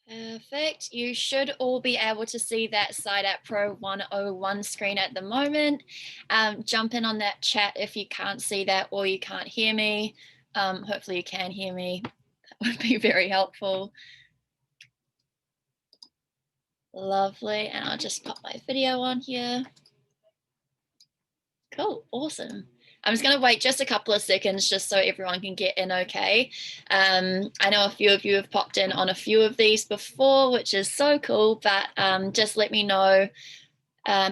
Perfect. You should all be able to see that Side App Pro 101 screen at the moment. Jump in on that chat if you can't see that or you can't hear me. Hopefully you can hear me. That would be very helpful. Lovely. And I'll just pop my video on here. Cool. Awesome. I'm just going to wait just a couple of seconds just so everyone can get in okay. I know a few of you have popped in on a few of these before, which is so cool, but just let me know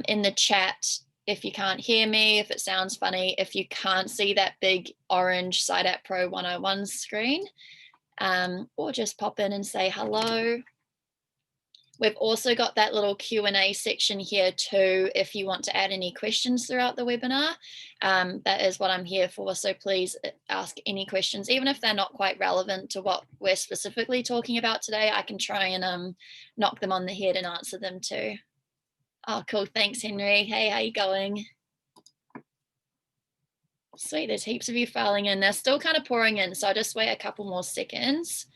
in the chat if you can't hear me, if it sounds funny, if you can't see that big orange Side App Pro 101 screen, or just pop in and say hello. We've also got that little Q&A section here too, if you want to add any questions throughout the webinar. That is what I'm here for, so please ask any questions, even if they're not quite relevant to what we're specifically talking about today. I can try and knock them on the head and answer them too. Oh, cool, thanks Henry. Hey, how you going? Sweet, there's heaps of you filing in. They're still kind of pouring in, so I'll just wait a couple more seconds.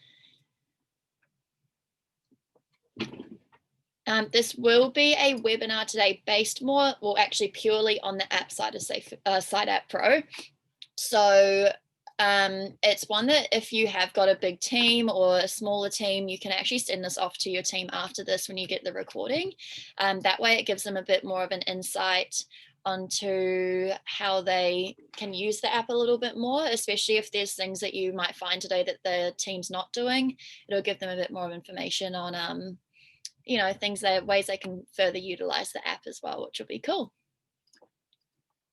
This will be a webinar today based more, well, actually purely on the app side of Side App Pro. So it's one that if you have got a big team or a smaller team, you can actually send this off to your team after this when you get the recording. That way it gives them a bit more of an insight onto how they can use the app a little bit more, especially if there's things that you might find today that the team's not doing. It'll give them a bit more of information on you know, ways they can further utilize the app as well, which will be cool.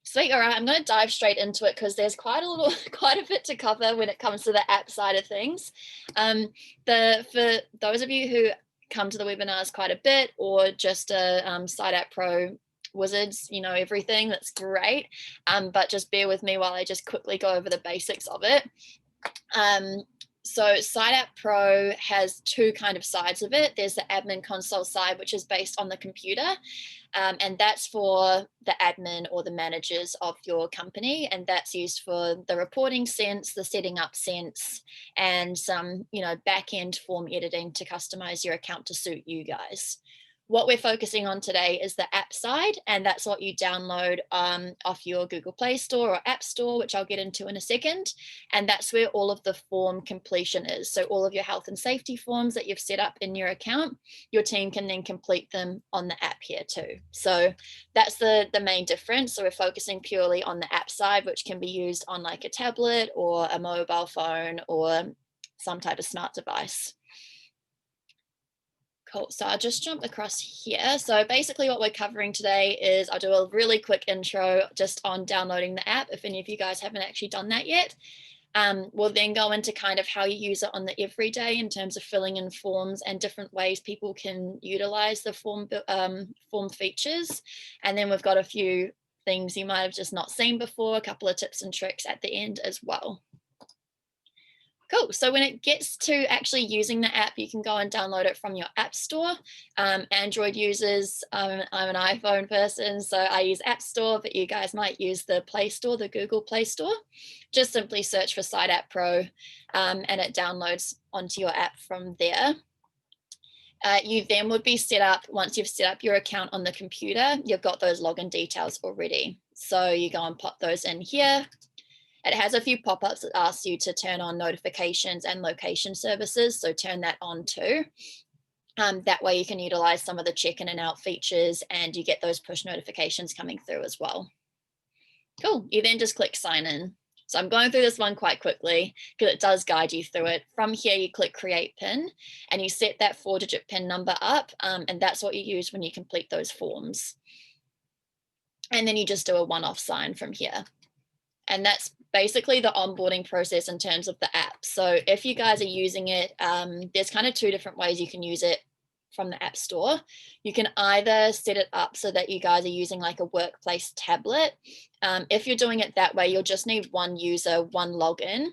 Sweet. All right, I'm going to dive straight into it because there's quite a bit to cover when it comes to the app side of things. For those of you who come to the webinars quite a bit or just a Side App Pro wizards, you know everything, that's great. But just bear with me while I just quickly go over the basics of it. So Side App Pro has two kind of sides of it. There's the admin console side, which is based on the computer. And that's for the admin or the managers of your company. And that's used for the reporting sense, the setting up sense, and some, you know, back-end form editing to customize your account to suit you guys. What we're focusing on today is the app side, and that's what you download off your Google Play Store or App Store, which I'll get into in a second. And that's where all of the form completion is. So all of your health and safety forms that you've set up in your account, your team can then complete them on the app here too. So that's the main difference. So we're focusing purely on the app side, which can be used on like a tablet or a mobile phone or some type of smart device. Cool. So I'll just jump across here. So basically what we're covering today is I'll do a really quick intro just on downloading the app if any of you guys haven't actually done that yet. We'll then go into kind of how you use it on the everyday in terms of filling in forms and different ways people can utilize the form features. And then we've got a few things you might have just not seen before, a couple of tips and tricks at the end as well. Cool. So when it gets to actually using the app, you can go and download it from your app store. Android users, I'm an iPhone person, so I use App Store, but you guys might use the Play Store, the Google Play Store. Just simply search for Side App Pro and it downloads onto your app from there. You then would be set up, once you've set up your account on the computer, you've got those login details already. So you go and pop those in here. It has a few pop-ups that ask you to turn on notifications and location services, so turn that on too. That way you can utilize some of the check in and out features and you get those push notifications coming through as well. Cool, you then just click sign in. So I'm going through this one quite quickly because it does guide you through it. From here, you click create PIN and you set that 4-digit PIN number up, and that's what you use when you complete those forms. And then you just do a one-off sign from here. And that's basically the onboarding process in terms of the app. So if you guys are using it, there's kind of two different ways you can use it from the App Store. You can either set it up so that you guys are using like a workplace tablet. If you're doing it that way, you'll just need one user, one login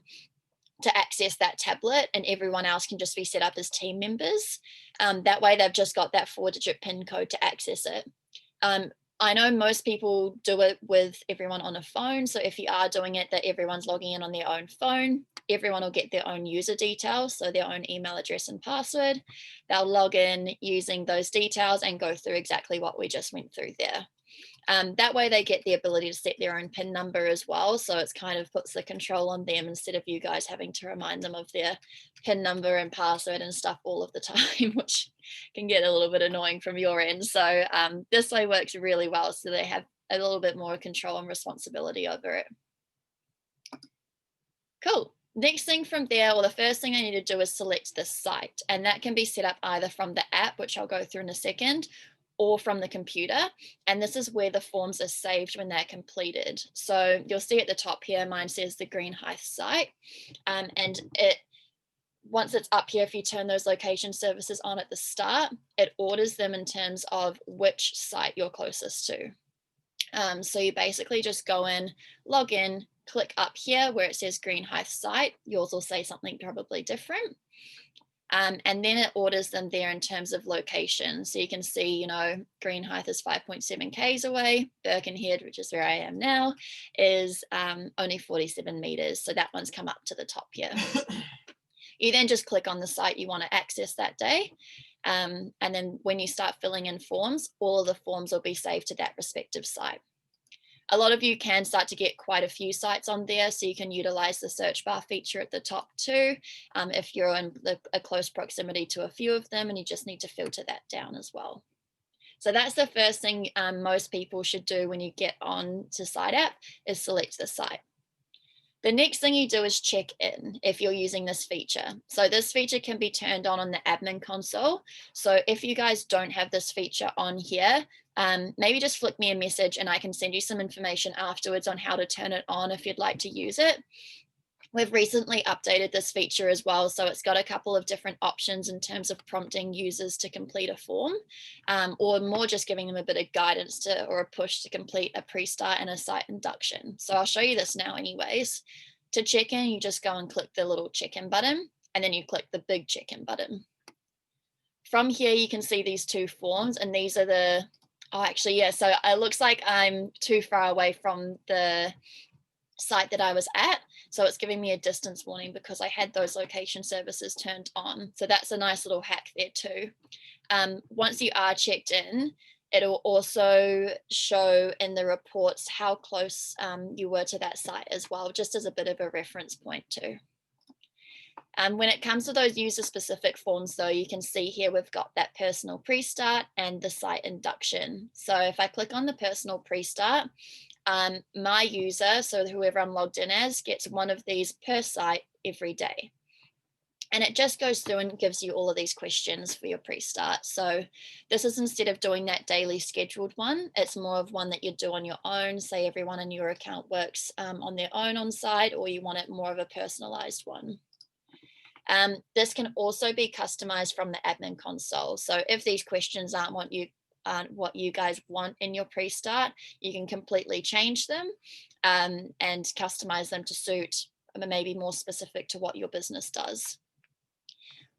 to access that tablet, and everyone else can just be set up as team members. That way they've just got that 4-digit PIN code to access it. I know most people do it with everyone on a phone. So if you are doing it that everyone's logging in on their own phone, everyone will get their own user details, so their own email address and password. They'll log in using those details and go through exactly what we just went through there. That way they get the ability to set their own PIN number as well. So it's kind of puts the control on them instead of you guys having to remind them of their PIN number and password and stuff all of the time, which can get a little bit annoying from your end. So this way works really well. So they have a little bit more control and responsibility over it. Cool. Next thing from there, or the first thing I need to do is select the site. And that can be set up either from the app, which I'll go through in a second, or from the computer. And this is where the forms are saved when they're completed. So you'll see at the top here, mine says the Green Hive site. And once it's up here, if you turn those location services on at the start, it orders them in terms of which site you're closest to. So you basically just go in, log in, click up here where it says Green Hive site. Yours will say something probably different. And then it orders them there in terms of location. So you can see, you know, Green Hive is 5.7 Ks away. Birkenhead, which is where I am now, is only 47 meters. So that one's come up to the top here. You then just click on the site you want to access that day. And then when you start filling in forms, all of the forms will be saved to that respective site. A lot of you can start to get quite a few sites on there, so you can utilize the search bar feature at the top too, if you're in a close proximity to a few of them and you just need to filter that down as well. So that's the first thing most people should do when you get on to Site App is select the site. The next thing you do is check in if you're using this feature. So this feature can be turned on the admin console. So if you guys don't have this feature on here, maybe just flick me a message and I can send you some information afterwards on how to turn it on if you'd like to use it. We've recently updated this feature as well, so it's got a couple of different options in terms of prompting users to complete a form, or more just giving them a bit of guidance or a push to complete a pre-start and a site induction. So I'll show you this now anyways. To check in, you just go and click the little check-in button, and then you click the big check-in button. From here, you can see these two forms, and these are the, oh, actually, yeah, so it looks like I'm too far away from the site that I was at. So it's giving me a distance warning because I had those location services turned on. So that's a nice little hack there too. Once you are checked in, it'll also show in the reports how close you were to that site as well, just as a bit of a reference point too. When it comes to those user specific forms though, you can see here we've got that personal pre-start and the site induction. So if I click on the personal pre-start, my user, so whoever I'm logged in as, gets one of these per site every day. And it just goes through and gives you all of these questions for your pre-start. So this is instead of doing that daily scheduled one, it's more of one that you do on your own. Say everyone in your account works on their own on site, or you want it more of a personalized one. This can also be customized from the admin console. So if these questions aren't what you guys want in your pre-start, you can completely change them and customize them to suit maybe more specific to what your business does.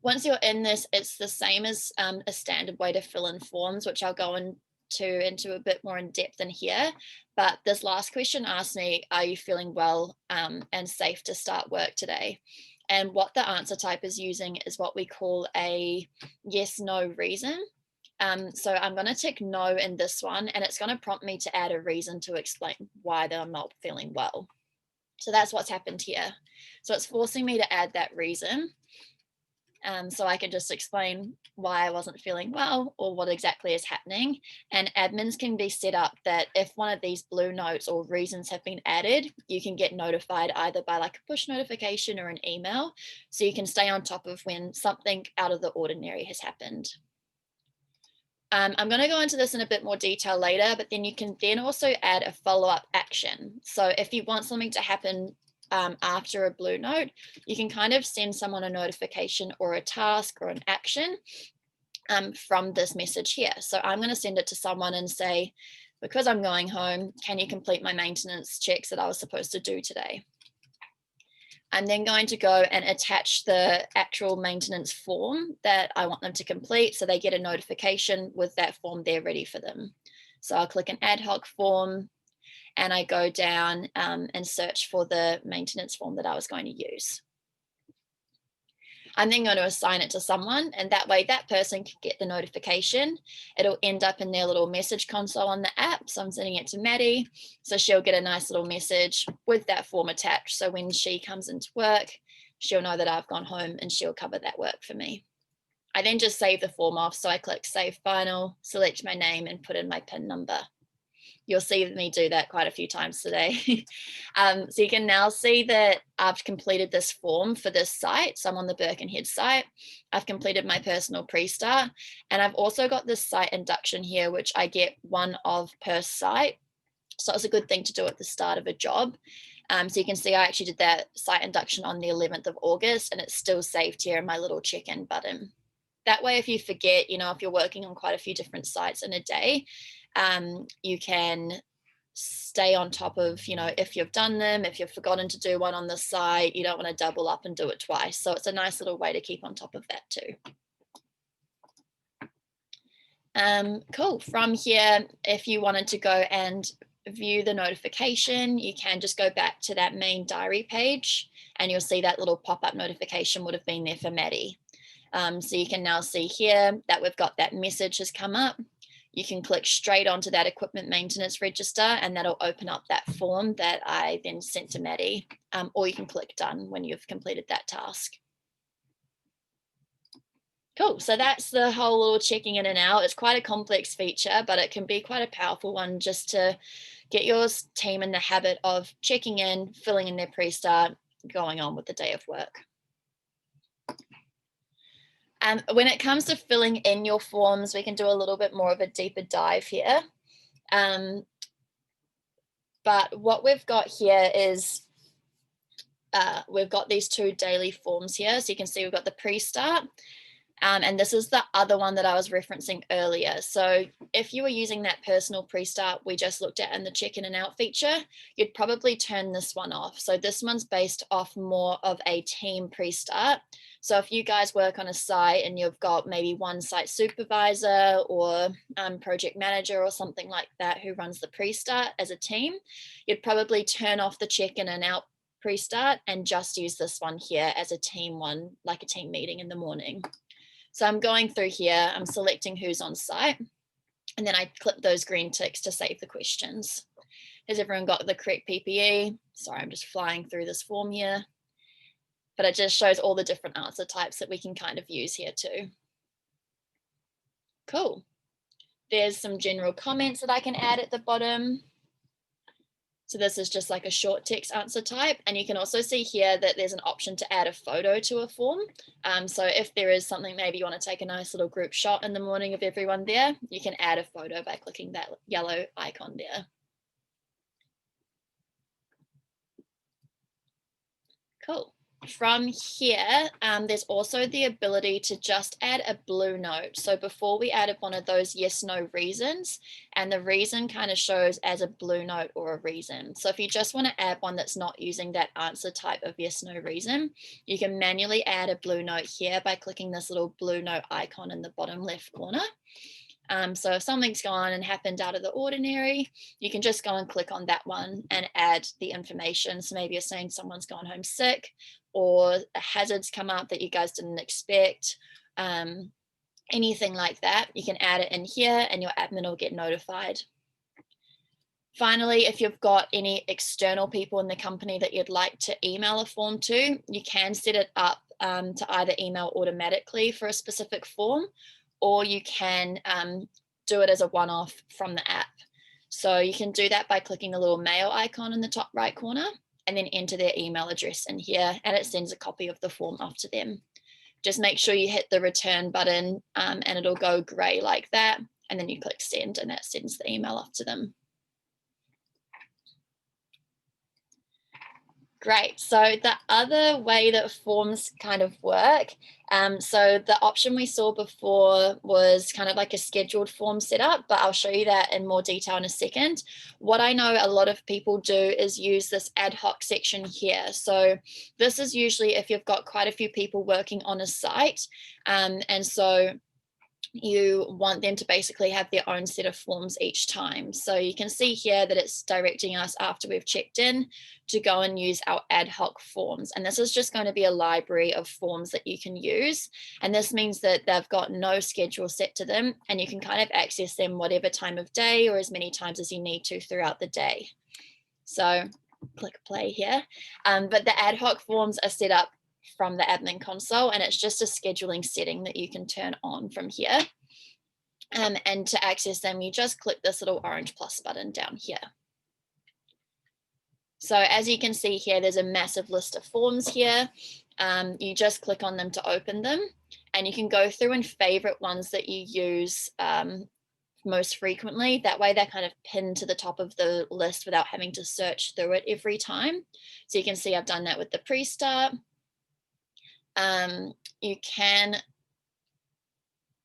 Once you're in this, it's the same as a standard way to fill in forms, which I'll go into a bit more in depth in here. But this last question asked me, are you feeling well and safe to start work today? And what the answer type is using is what we call a yes, no reason. So I'm going to tick no in this one, and it's going to prompt me to add a reason to explain why I'm not feeling well. So that's what's happened here. So it's forcing me to add that reason. So I can just explain why I wasn't feeling well or what exactly is happening. And admins can be set up that if one of these blue notes or reasons have been added, you can get notified either by like a push notification or an email. So you can stay on top of when something out of the ordinary has happened. I'm going to go into this in a bit more detail later, but then you can then also add a follow-up action. So if you want something to happen after a blue note, you can kind of send someone a notification or a task or an action from this message here. So I'm going to send it to someone and say, because I'm going home, can you complete my maintenance checks that I was supposed to do today? I'm then going to go and attach the actual maintenance form that I want them to complete, so they get a notification with that form there ready for them. So I'll click an ad hoc form and I go down and search for the maintenance form that I was going to use. I'm then going to assign it to someone, and that way that person can get the notification. It'll end up in their little message console on the app. So I'm sending it to Maddie. So she'll get a nice little message with that form attached. So when she comes into work, she'll know that I've gone home and she'll cover that work for me. I then just save the form off. So I click Save Final, select my name and put in my PIN number. You'll see me do that quite a few times today. So you can now see that I've completed this form for this site. So I'm on the Birkenhead site. I've completed my personal pre-start, and I've also got this site induction here, which I get one of per site. So it's a good thing to do at the start of a job. So you can see I actually did that site induction on the 11th of August, and it's still saved here in my little check-in button. That way, if you forget, if you're working on quite a few different sites in a day, you can stay on top of, if you've done them, if you've forgotten to do one on the site, you don't want to double up and do it twice. So it's a nice little way to keep on top of that too. Cool. From here, if you wanted to go and view the notification, you can just go back to that main diary page and you'll see that little pop-up notification would have been there for Maddie. So you can now see here that we've got that message has come up. You can click straight onto that equipment maintenance register and that'll open up that form that I then sent to Maddie, or you can click done when you've completed that task. Cool, so that's the whole little checking in and out. It's quite a complex feature, but it can be quite a powerful one just to get your team in the habit of checking in, filling in their pre-start, going on with the day of work. When it comes to filling in your forms, we can do a little bit more of a deeper dive here. But what we've got here is we've got these two daily forms here. So you can see we've got the pre-start. And this is the other one that I was referencing earlier. So if you were using that personal pre-start we just looked at in the check in and out feature, you'd probably turn this one off. So this one's based off more of a team pre-start. So if you guys work on a site and you've got maybe one site supervisor or project manager or something like that who runs the pre-start as a team, you'd probably turn off the check in and out pre-start and just use this one here as a team one, like a team meeting in the morning. So I'm going through here, I'm selecting who's on site, and then I click those green ticks to save the questions. Has everyone got the correct PPE? Sorry, I'm just flying through this form here, but it just shows all the different answer types that we can kind of use here too. Cool. There's some general comments that I can add at the bottom. So this is just like a short text answer type. And you can also see here that there's an option to add a photo to a form. So if there is something, maybe you want to take a nice little group shot in the morning of everyone there, you can add a photo by clicking that yellow icon there. Cool. From here, there's also the ability to just add a blue note. So before we added one of those yes, no reasons, and the reason kind of shows as a blue note or a reason. So if you just want to add one that's not using that answer type of yes, no reason, you can manually add a blue note here by clicking this little blue note icon in the bottom left corner. So if something's gone and happened out of the ordinary, you can just go and click on that one and add the information. So maybe you're saying someone's gone home sick, or a hazard's come up that you guys didn't expect, anything like that. You can add it in here and your admin will get notified. Finally, if you've got any external people in the company that you'd like to email a form to, you can set it up to either email automatically for a specific form, or you can do it as a one-off from the app. So you can do that by clicking the little mail icon in the top right corner and then enter their email address in here, and it sends a copy of the form off to them. Just make sure you hit the return button and it'll go gray like that, and then you click send and that sends the email off to them. Great. So the other way that forms kind of work, so the option we saw before was kind of like a scheduled form setup, but I'll show you that in more detail in a second. What I know a lot of people do is use this ad hoc section here. So this is usually if you've got quite a few people working on a site. And so you want them to basically have their own set of forms each time. So you can see here that it's directing us after we've checked in to go and use our ad hoc forms. And this is just going to be a library of forms that you can use. And this means that they've got no schedule set to them, and you can kind of access them whatever time of day or as many times as you need to throughout the day. So click play here. But the ad hoc forms are set up from the admin console, and it's just a scheduling setting that you can turn on from here. And to access them, you just click this little orange plus button down here. So as you can see here, there's a massive list of forms here. You just click on them to open them, and you can go through and favorite ones that you use most frequently. That way they're kind of pinned to the top of the list without having to search through it every time. So you can see I've done that with the pre-start. You can,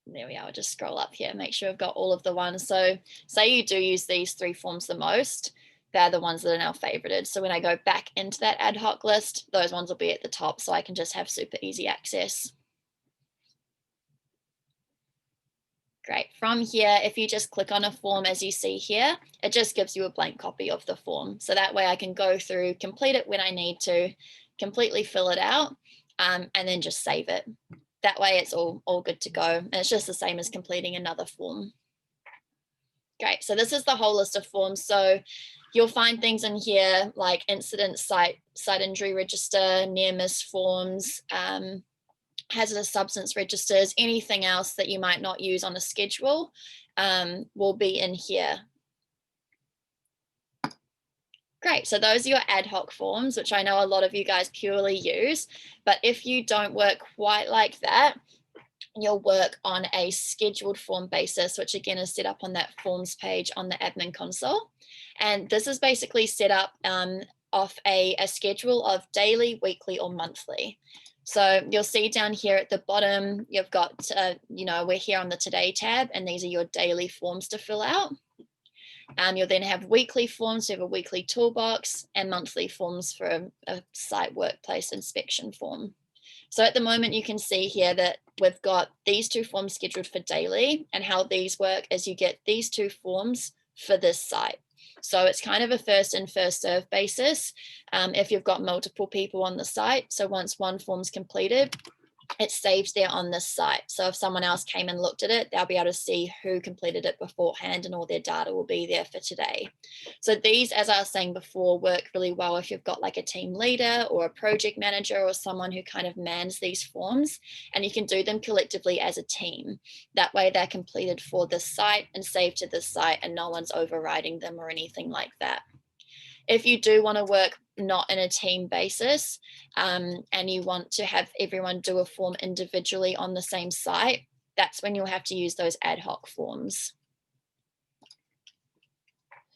there we are, I'll just scroll up here, make sure I've got all of the ones. So say you do use these 3 forms the most, they're the ones that are now favorited. So when I go back into that ad hoc list, those ones will be at the top, so I can just have super easy access. Great. From here, if you just click on a form as you see here, it just gives you a blank copy of the form. So that way I can go through, complete it when I need to, completely fill it out, and then just save it. That way it's all good to go. And it's just the same as completing another form. Great. So this is the whole list of forms. So you'll find things in here like incident site injury register, near miss forms, hazardous substance registers, anything else that you might not use on a schedule will be in here. Great, so those are your ad hoc forms, which I know a lot of you guys purely use, but if you don't work quite like that, you'll work on a scheduled form basis, which again is set up on that forms page on the admin console. And this is basically set up off a schedule of daily, weekly, or monthly. So you'll see down here at the bottom, you've got, we're here on the Today tab, and these are your daily forms to fill out. You'll then have weekly forms, so you have a weekly toolbox, and monthly forms for a site workplace inspection form. So at the moment, you can see here that we've got these 2 forms scheduled for daily, and how these work is you get these 2 forms for this site. So it's kind of a first in, first serve basis if you've got multiple people on the site. So once one form's completed, it's saved there on this site. So if someone else came and looked at it, they'll be able to see who completed it beforehand, and all their data will be there for today. So these, as I was saying before, work really well if you've got like a team leader or a project manager or someone who kind of mans these forms, and you can do them collectively as a team. That way they're completed for this site and saved to this site, and no one's overriding them or anything like that. If you do want to work not in a team basis and you want to have everyone do a form individually on the same site, that's when you'll have to use those ad hoc forms.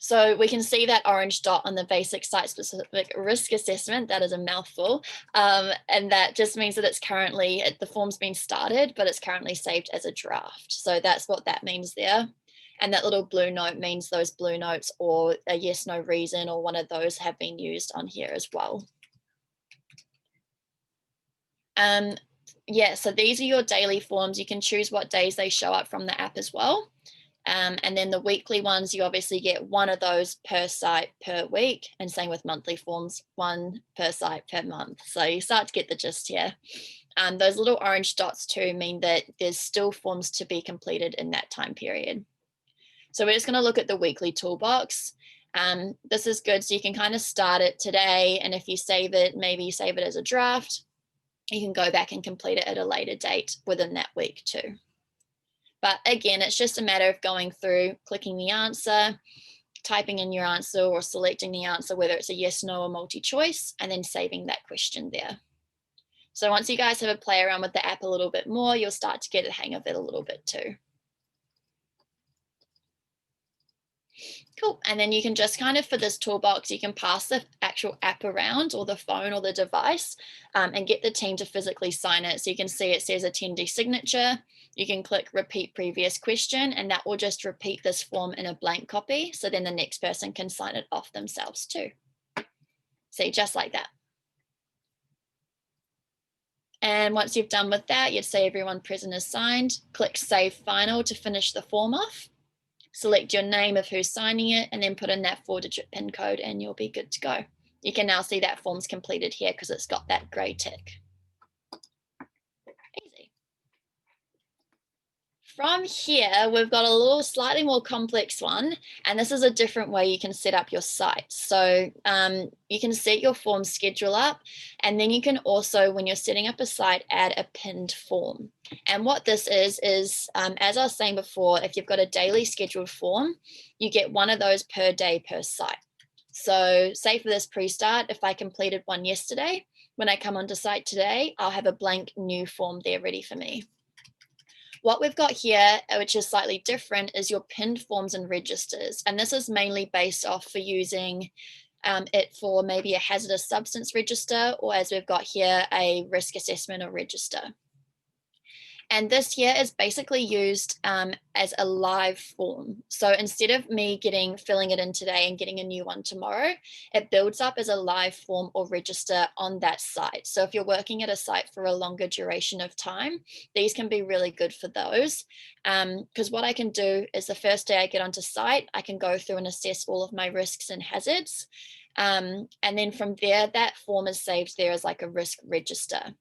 So we can see that orange dot on the basic site-specific risk assessment. That is a mouthful. And that just means that it's currently, the form's been started, but it's currently saved as a draft. So that's what that means there. And that little blue note means those blue notes or a yes, no reason or one of those have been used on here as well. Yeah, so these are your daily forms. You can choose what days they show up from the app as well. And then the weekly ones, you obviously get one of those per site per week, and same with monthly forms, 1 per site per month. So you start to get the gist here. Those little orange dots too mean that there's still forms to be completed in that time period. So we're just going to look at the weekly toolbox. This is good. So you can kind of start it today. And if you save it, maybe you save it as a draft, you can go back and complete it at a later date within that week too. But again, it's just a matter of going through, clicking the answer, typing in your answer or selecting the answer, whether it's a yes, no, or multi-choice, and then saving that question there. So once you guys have a play around with the app a little bit more, you'll start to get the hang of it a little bit too. Cool. And then you can just kind of, for this toolbox, you can pass the actual app around, or the phone or the device, and get the team to physically sign it. So you can see it says attendee signature. You can click repeat previous question, and that will just repeat this form in a blank copy. So then the next person can sign it off themselves too. See, just like that. And once you've done with that, you'd say everyone present is signed, click Save Final to finish the form off. Select your name of who's signing it and then put in that 4-digit PIN code and you'll be good to go. You can now see that form's completed here because it's got that gray tick. Easy. From here, we've got a little slightly more complex one, and this is a different way you can set up your site. So you can set your form schedule up, and then you can also, when you're setting up a site, add a pinned form. And what this is as I was saying before, if you've got a daily scheduled form, you get one of those per day per site. So say for this pre-start, if I completed one yesterday, when I come onto site today, I'll have a blank new form there ready for me. What we've got here, which is slightly different, is your pinned forms and registers. And this is mainly based off for using it for maybe a hazardous substance register, or as we've got here, a risk assessment or register. And this here is basically used as a live form. So instead of me filling it in today and getting a new one tomorrow, it builds up as a live form or register on that site. So if you're working at a site for a longer duration of time, these can be really good for those. Because what I can do is the first day I get onto site, I can go through and assess all of my risks and hazards. And then from there, that form is saved there as like a risk register.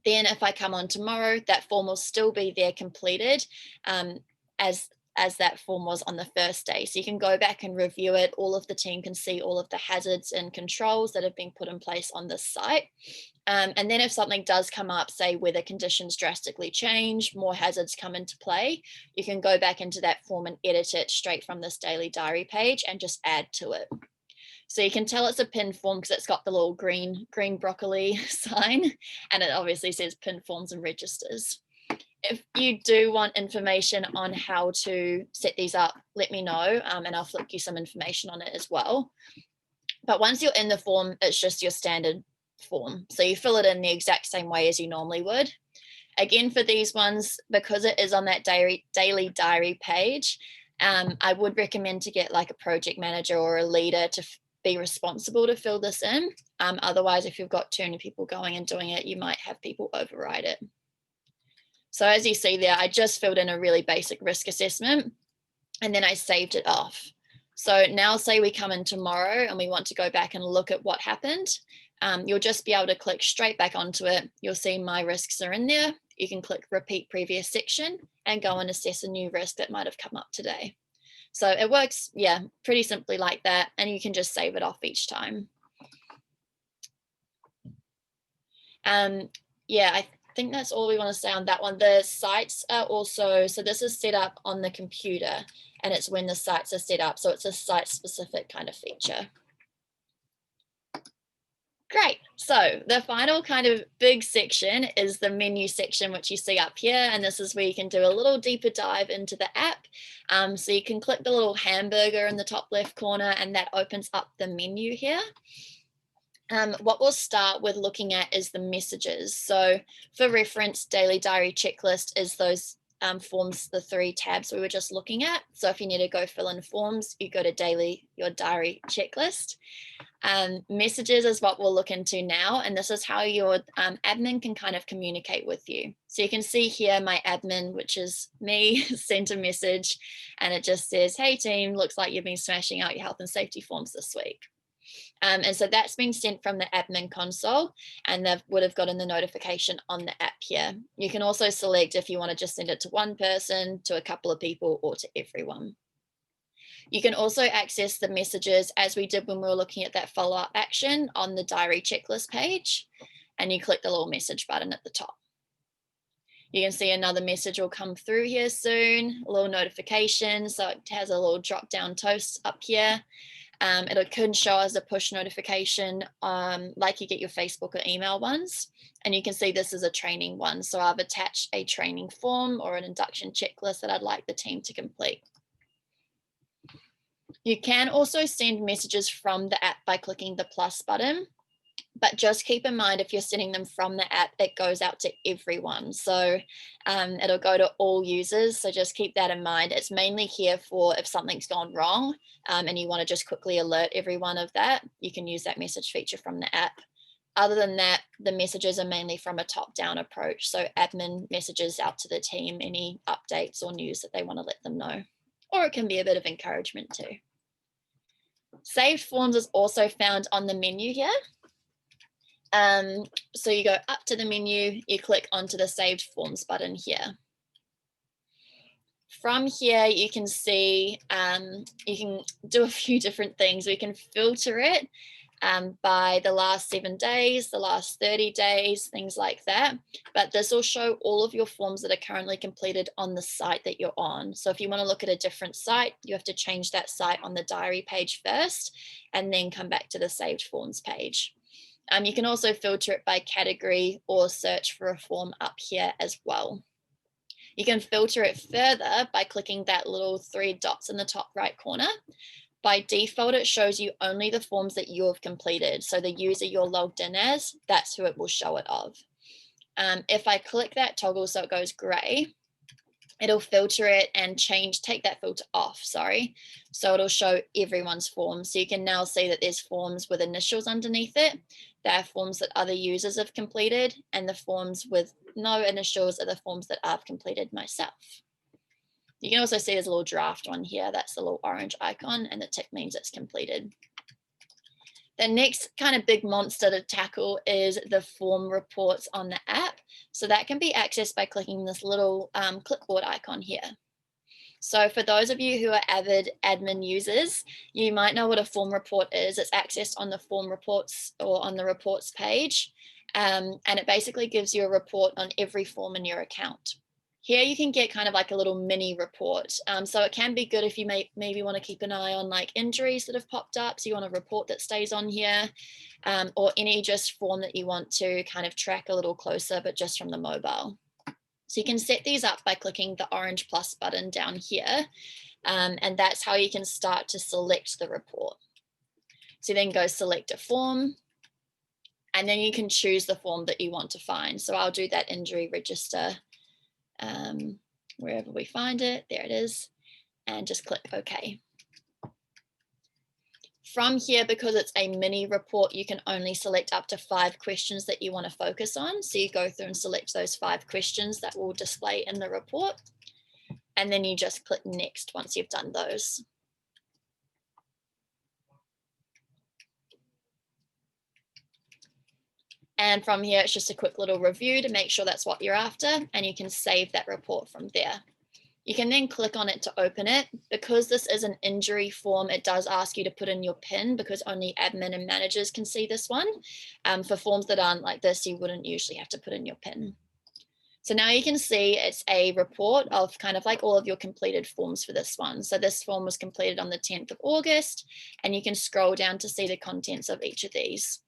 Then if I come on tomorrow, that form will still be there completed as that form was on the first day. So you can go back and review it. All of the team can see all of the hazards and controls that have been put in place on this site. And then if something does come up, say weather conditions drastically change, more hazards come into play, you can go back into that form and edit it straight from this daily diary page and just add to it. So you can tell it's a pinned form because it's got the little green broccoli sign, and it obviously says pinned forms and registers. If you do want information on how to set these up, let me know, and I'll flick you some information on it as well. But once you're in the form, it's just your standard form. So you fill it in the exact same way as you normally would. Again, for these ones, because it is on that daily diary page, I would recommend to get like a project manager or a leader to be responsible to fill this in. Otherwise, if you've got too many people going and doing it, you might have people override it. So as you see there, I just filled in a really basic risk assessment and then I saved it off. So now say we come in tomorrow and we want to go back and look at what happened. You'll just be able to click straight back onto it. You'll see my risks are in there. You can click repeat previous section and go and assess a new risk that might have come up today. So it works, yeah, pretty simply like that. And you can just save it off each time. Yeah, I think that's all we want to say on that one. The sites are also, so this is set up on the computer and it's when the sites are set up. So it's a site specific kind of feature. Great. So the final kind of big section is the menu section, which you see up here. And this is where you can do a little deeper dive into the app. So you can click the little hamburger in the top left corner and that opens up the menu here. What we'll start with looking at is the messages. So for reference, daily diary checklist is those forms, the 3 tabs we were just looking at. So if you need to go fill in forms, you go to your diary checklist. Messages is what we'll look into now, and this is how your admin can kind of communicate with you. So you can see here my admin, which is me, sent a message and it just says, hey team, looks like you've been smashing out your health and safety forms this week. And so that's been sent from the admin console and they would have gotten the notification on the app here. You can also select if you want to just send it to one person, to a couple of people, or to everyone. You can also access the messages as we did when we were looking at that follow-up action on the diary checklist page, and you click the little message button at the top. You can see another message will come through here soon, a little notification. So it has a little drop down toast up here. It can show as a push notification like you get your Facebook or email ones. And you can see this is a training one. So I've attached a training form or an induction checklist that I'd like the team to complete. You can also send messages from the app by clicking the plus button, but just keep in mind if you're sending them from the app, it goes out to everyone. So it'll go to all users. So just keep that in mind. It's mainly here for if something's gone wrong and you want to just quickly alert everyone of that, you can use that message feature from the app. Other than that, the messages are mainly from a top-down approach. So admin messages out to the team, any updates or news that they want to let them know. Or it can be a bit of encouragement too. Saved forms is also found on the menu here. So you go up to the menu, you click onto the saved forms button here. From here, you can see, you can do a few different things. We can filter it by the last 7 days, the last 30 days, things like that. But this will show all of your forms that are currently completed on the site that you're on. So if you want to look at a different site, you have to change that site on the diary page first, and then come back to the saved forms page. You can also filter it by category or search for a form up here as well. You can filter it further by clicking that little 3 dots in the top right corner. By default, it shows you only the forms that you have completed. So the user you're logged in as, that's who it will show it of. If I click that toggle so it goes gray, it'll filter it and take that filter off, sorry. So it'll show everyone's forms. So you can now see that there's forms with initials underneath it. There are forms that other users have completed, and the forms with no initials are the forms that I've completed myself. You can also see there's a little draft one here. That's the little orange icon, and the tick means it's completed. The next kind of big monster to tackle is the form reports on the app. So that can be accessed by clicking this little clipboard icon here. So for those of you who are avid admin users, you might know what a form report is. It's accessed on the form reports or on the reports page. And it basically gives you a report on every form in your account. Here you can get kind of like a little mini report. So it can be good if you maybe want to keep an eye on like injuries that have popped up. So you want a report that stays on here, or any just form that you want to kind of track a little closer, but just from the mobile. So you can set these up by clicking the orange plus button down here. And that's how you can start to select the report. So then go select a form, and then you can choose the form that you want to find. So I'll do that injury register wherever we find it. There it is. And just click OK. From here, because it's a mini report, you can only select up to 5 questions that you want to focus on. So you go through and select those 5 questions that will display in the report. And then you just click next once you've done those. And from here, it's just a quick little review to make sure that's what you're after, and you can save that report from there. You can then click on it to open it. Because this is an injury form, it does ask you to put in your PIN, because only admin and managers can see this one. For forms that aren't like this, you wouldn't usually have to put in your PIN. So now you can see it's a report of kind of like all of your completed forms for this one. So this form was completed on the 10th of August, and you can scroll down to see the contents of each of these.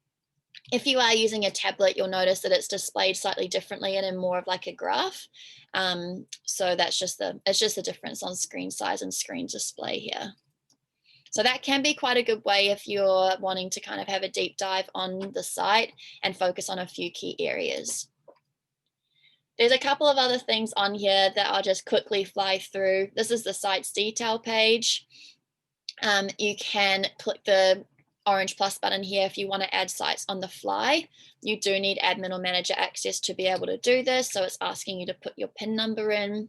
If you are using a tablet, you'll notice that it's displayed slightly differently and in more of like a graph. So that's just the difference on screen size and screen display here. So that can be quite a good way if you're wanting to kind of have a deep dive on the site and focus on a few key areas. There's a couple of other things on here that I'll just quickly fly through. This is the site's detail page. You can click the orange plus button here if you want to add sites on the fly. You do need admin or manager access to be able to do this. So it's asking you to put your PIN number in,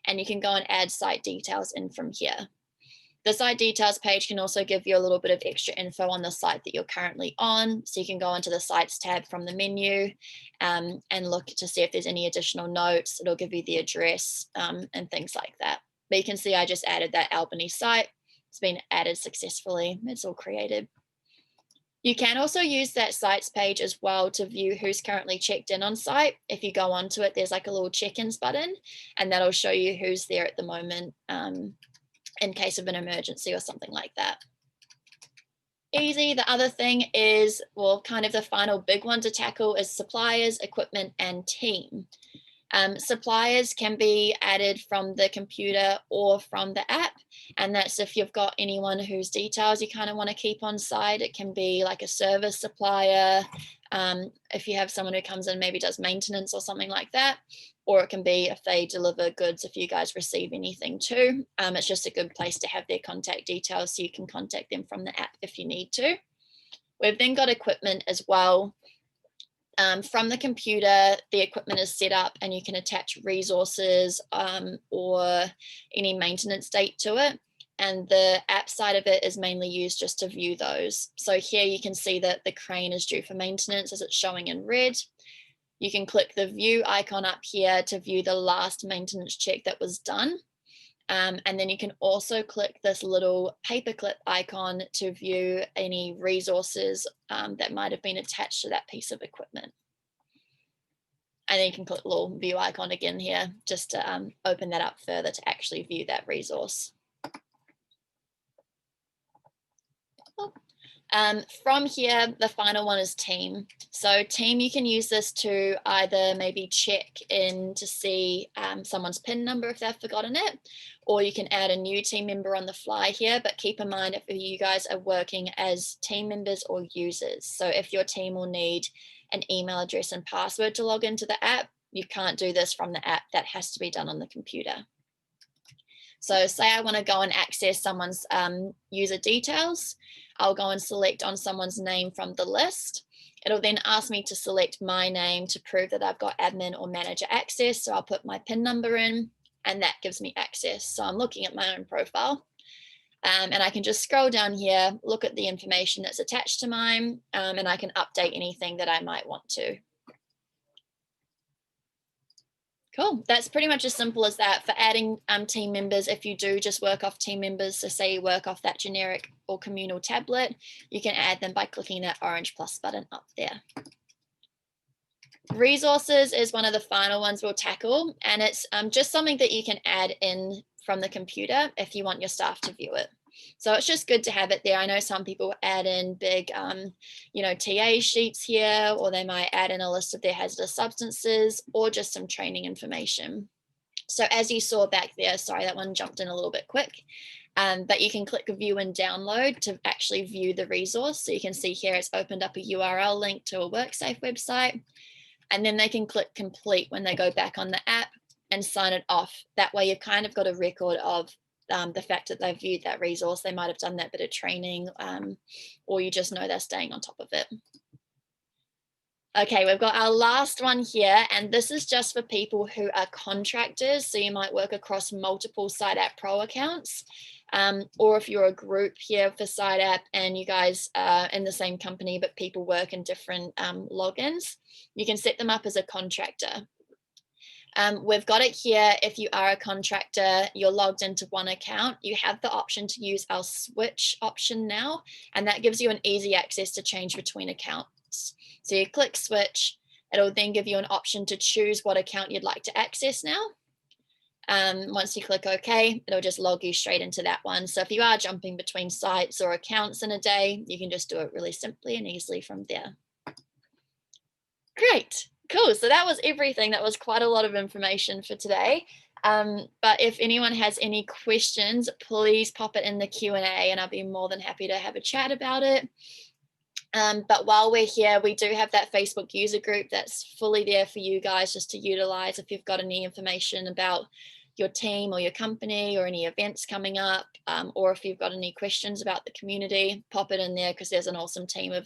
and you can go and add site details in from here. The site details page can also give you a little bit of extra info on the site that you're currently on. So you can go into the sites tab from the menu and look to see if there's any additional notes. It'll give you the address and things like that. But you can see I just added that Albany site. It's been added successfully. It's all created. You can also use that sites page as well to view who's currently checked in on site. If you go onto it, there's like a little check-ins button, and that'll show you who's there at the moment in case of an emergency or something like that. Easy. The other thing is, well, kind of the final big one to tackle is suppliers, equipment, and team. Suppliers can be added from the computer or from the app, and that's if you've got anyone whose details you kind of want to keep on site. It can be like a service supplier, if you have someone who comes in maybe does maintenance or something like that, or it can be if they deliver goods, if you guys receive anything too. It's just a good place to have their contact details so you can contact them from the app if you need to. We've then got equipment as well. From the computer, the equipment is set up and you can attach resources or any maintenance date to it. And the app side of it is mainly used just to view those. So here you can see that the crane is due for maintenance as it's showing in red. You can click the view icon up here to view the last maintenance check that was done. And then you can also click this little paperclip icon to view any resources that might have been attached to that piece of equipment. And then you can click the little view icon again here just to open that up further to actually view that resource. From here, the final one is team. So team, you can use this to either maybe check in to see someone's PIN number if they've forgotten it, or you can add a new team member on the fly here. But keep in mind if you guys are working as team members or users. So if your team will need an email address and password to log into the app, you can't do this from the app. That has to be done on the computer. So say I want to go and access someone's user details. I'll go and select on someone's name from the list. It'll then ask me to select my name to prove that I've got admin or manager access. So I'll put my PIN number in and that gives me access. So I'm looking at my own profile and I can just scroll down here, look at the information that's attached to mine and I can update anything that I might want to. Cool. That's pretty much as simple as that for adding team members. If you do just work off team members, so say you work off that generic or communal tablet, you can add them by clicking that orange plus button up there. Resources is one of the final ones we'll tackle, and it's just something that you can add in from the computer if you want your staff to view it. So it's just good to have it there. I know some people add in big, TA sheets here, or they might add in a list of their hazardous substances or just some training information. So as you saw back there, sorry, that one jumped in a little bit quick, but you can click view and download to actually view the resource. So you can see here it's opened up a URL link to a WorkSafe website, and then they can click complete when they go back on the app and sign it off. That way you've kind of got a record of the fact that they've viewed that resource. They might have done that bit of training or you just know they're staying on top of it. Okay, we've got our last one here, and this is just for people who are contractors. So you might work across multiple Site App Pro accounts, or if you're a group here for Site App and you guys are in the same company, but people work in different logins, you can set them up as a contractor. We've got it here. If you are a contractor, you're logged into one account, you have the option to use our switch option now, and that gives you an easy access to change between accounts. So you click switch, it'll then give you an option to choose what account you'd like to access now. Once you click OK, it'll just log you straight into that one. So if you are jumping between sites or accounts in a day, you can just do it really simply and easily from there. Great. Cool. So that was everything. That was quite a lot of information for today. But if anyone has any questions, please pop it in the Q&A and I'll be more than happy to have a chat about it. But while we're here, we do have that Facebook user group that's fully there for you guys just to utilize if you've got any information about your team or your company or any events coming up, or if you've got any questions about the community, pop it in there because there's an awesome team of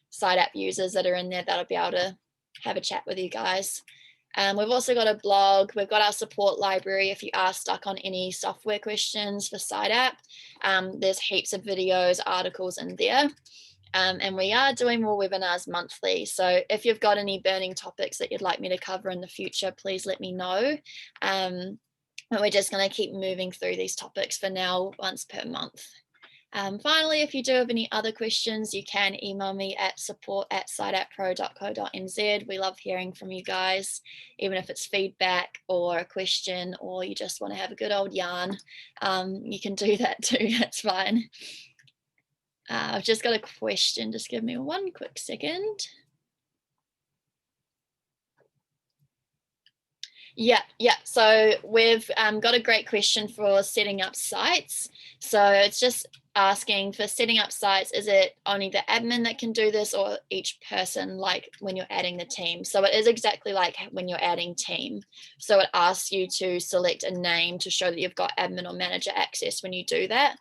Site App users that are in there that'll be able to have a chat with you guys. We've also got a blog. We've got our support library if you are stuck on any software questions for Site App. There's heaps of videos, articles in there. And we are doing more webinars monthly. So if you've got any burning topics that you'd like me to cover in the future, please let me know. And we're just going to keep moving through these topics for now, once per month. Finally, if you do have any other questions, you can email me at support@siteappro.co.nz. We love hearing from you guys, even if it's feedback or a question, or you just want to have a good old yarn. You can do that too, that's fine. I've just got a question, just give me one quick second. Yeah. So we've got a great question for setting up sites. So it's just asking for setting up sites, is it only the admin that can do this or each person, like when you're adding the team? So it is exactly like when you're adding team. So it asks you to select a name to show that you've got admin or manager access when you do that.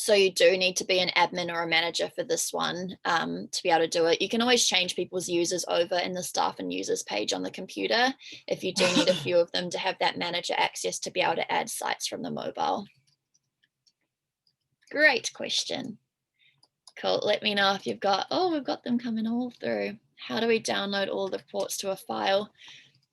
So you do need to be an admin or a manager for this one to be able to do it. You can always change people's users over in the staff and users page on the computer if you do need a few of them to have that manager access to be able to add sites from the mobile. Great question. Cool. Let me know if you've got, oh, we've got them coming all through. How do we download all the reports to a file?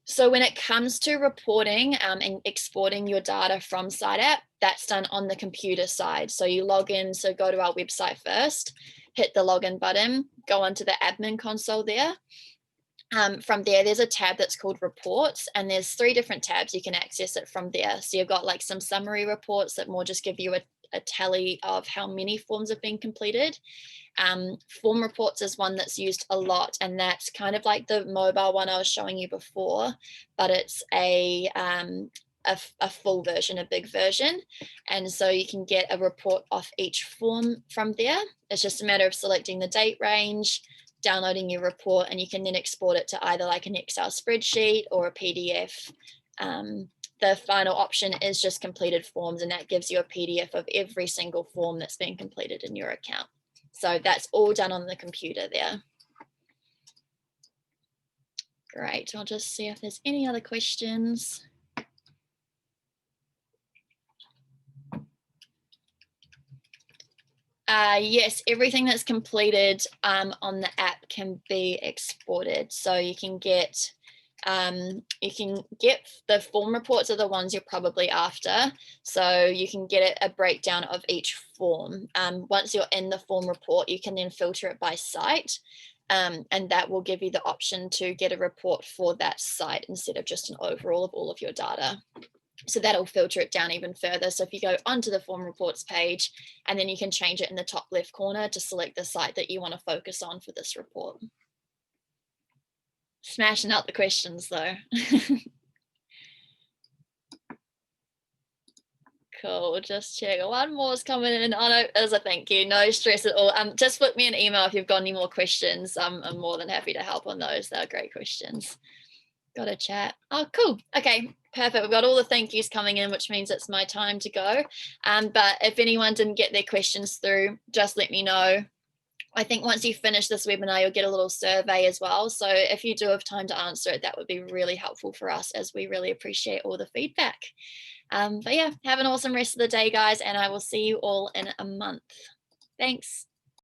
So when it comes to reporting and exporting your data from SiteApp, that's done on the computer side. So you log in, so go to our website first, hit the login button, go onto the admin console there. From there, there's a tab that's called reports, and there's 3 different tabs you can access it from there. So you've got like some summary reports that more just give you a tally of how many forms have been completed. Form reports is one that's used a lot, and that's kind of like the mobile one I was showing you before, but it's a full version, a big version. And so you can get a report off each form from there. It's just a matter of selecting the date range, downloading your report, and you can then export it to either like an Excel spreadsheet or a PDF. The final option is just completed forms, and that gives you a PDF of every single form that's been completed in your account. So that's all done on the computer there. Great, I'll just see if there's any other questions. Yes, everything that's completed on the app can be exported. So you can get the form reports are the ones you're probably after. So you can get a breakdown of each form. Once you're in the form report, you can then filter it by site. And that will give you the option to get a report for that site instead of just an overall of all of your data. So that'll filter it down even further. So if you go onto the form reports page, and then you can change it in the top left corner to select the site that you want to focus on for this report. Smashing out the questions though. Cool, just check. One more is coming in. Oh no, as a thank you, no stress at all. Just flip me an email if you've got any more questions. I'm more than happy to help on those. They're great questions. Got a chat. Oh, cool. Okay, perfect. We've got all the thank yous coming in, which means it's my time to go. But if anyone didn't get their questions through, just let me know. I think once you finish this webinar, you'll get a little survey as well. So if you do have time to answer it, that would be really helpful for us, as we really appreciate all the feedback. But yeah, have an awesome rest of the day, guys, and I will see you all in a month. Thanks.